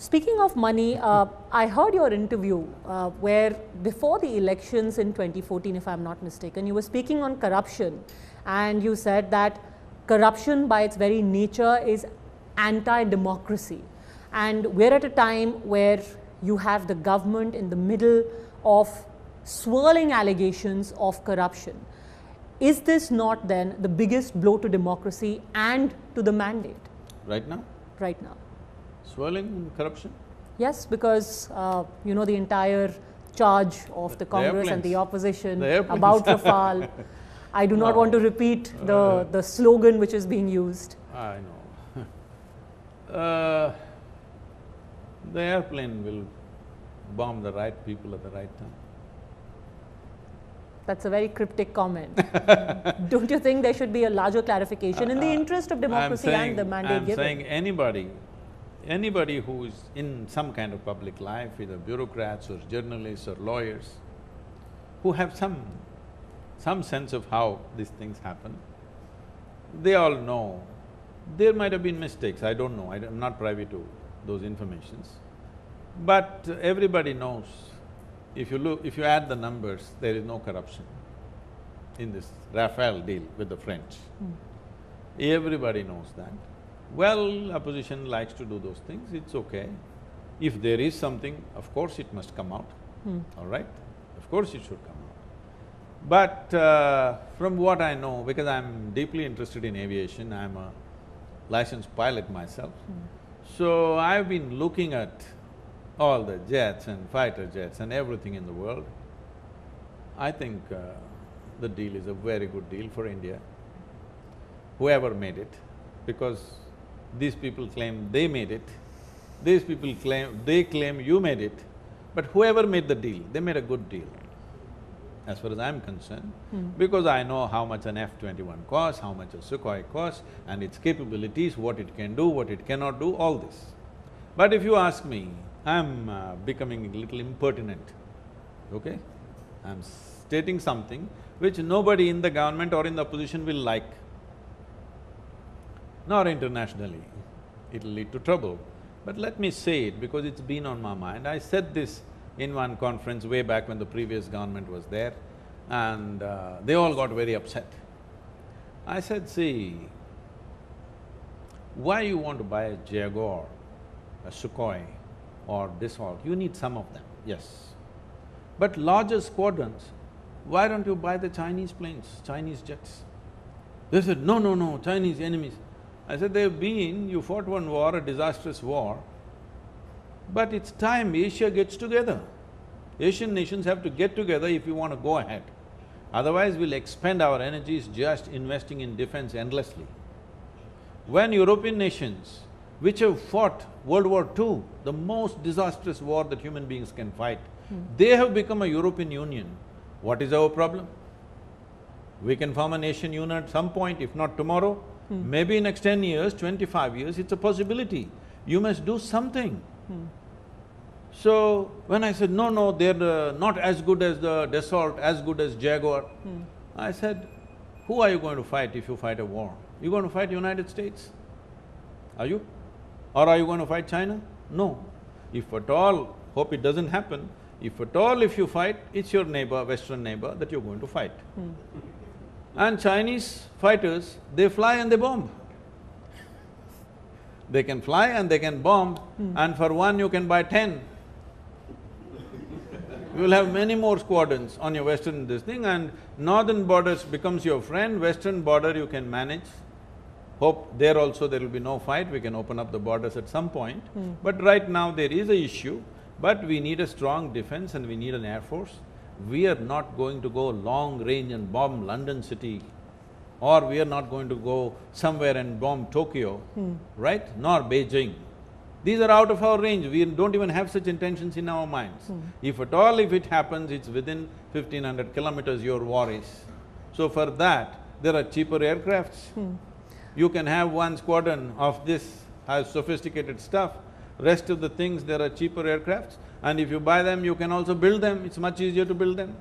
Speaking of money, I heard your interview where before the elections in 2014, if I'm not mistaken, you were speaking on corruption, and you said that corruption by its very nature is anti-democracy. And we're at a time where you have the government in the middle of swirling allegations of corruption. Is this not then the biggest blow to democracy and to the mandate? Right now? Right now. Swirling corruption? Yes, because you know the entire charge of the Congress and the opposition about Rafale. I do not want to repeat the slogan which is being used. I know. The airplane will bomb the right people at the right time. That's a very cryptic comment. Don't you think there should be a larger clarification in the interest of democracy and the mandate given? I'm saying anybody who is in some kind of public life, either bureaucrats or journalists or lawyers, who have some sense of how these things happen, they all know there might have been mistakes, I don't know, I'm not privy to those informations. But everybody knows, if you add the numbers, there is no corruption in this Rafale deal with the French. Everybody knows that. Well, opposition likes to do those things, it's okay. If there is something, of course it must come out, all right? Of course it should come out. But from what I know, because I'm deeply interested in aviation, I'm a licensed pilot myself, so I've been looking at all the jets and fighter jets and everything in the world. I think the deal is a very good deal for India, whoever made it, because these people claim they made it, these people claim you made it, but whoever made the deal, they made a good deal, as far as I'm concerned, because I know how much an F-21 costs, how much a Sukhoi costs, and its capabilities, what it can do, what it cannot do, all this. But if you ask me, I'm becoming a little impertinent, okay? I'm stating something which nobody in the government or in the opposition will like, nor internationally. It'll lead to trouble. But let me say it because it's been on my mind. I said this in one conference way back when the previous government was there, and they all got very upset. I said, see, why you want to buy a Jaguar, a Sukhoi or Dassault? You need some of them, yes. But larger squadrons, why don't you buy the Chinese planes, Chinese jets? They said, no, no, no, Chinese enemies. I said, you fought one war, a disastrous war, but it's time Asia gets together. Asian nations have to get together if we want to go ahead. Otherwise, we'll expend our energies just investing in defense endlessly. When European nations, which have fought World War II, the most disastrous war that human beings can fight, they have become a European Union, what is our problem? We can form an Asian Union at some point, if not tomorrow, maybe next 10 years, 25 years, it's a possibility. You must do something. So, when I said, no, no, they're not as good as the Dassault, as good as Jaguar, I said, who are you going to fight if you fight a war? You going to fight United States? Are you? Or are you going to fight China? No. If at all, hope it doesn't happen, if at all if you fight, it's your neighbor, Western neighbor, that you're going to fight. And Chinese fighters, they fly and they bomb. They can fly and they can bomb, and for one you can buy 10. You will have many more squadrons on your western this thing, and northern borders becomes your friend, western border you can manage. Hope there also there will be no fight, we can open up the borders at some point. But right now there is a issue, but we need a strong defense and we need an air force. We are not going to go long range and bomb London city, or we are not going to go somewhere and bomb Tokyo, right? Nor Beijing. These are out of our range, we don't even have such intentions in our minds. If at all if it happens, it's within 1500 kilometers your war is. So for that, there are cheaper aircrafts. You can have one squadron of this has sophisticated stuff, rest of the things there are cheaper aircrafts, and if you buy them, you can also build them, it's much easier to build them.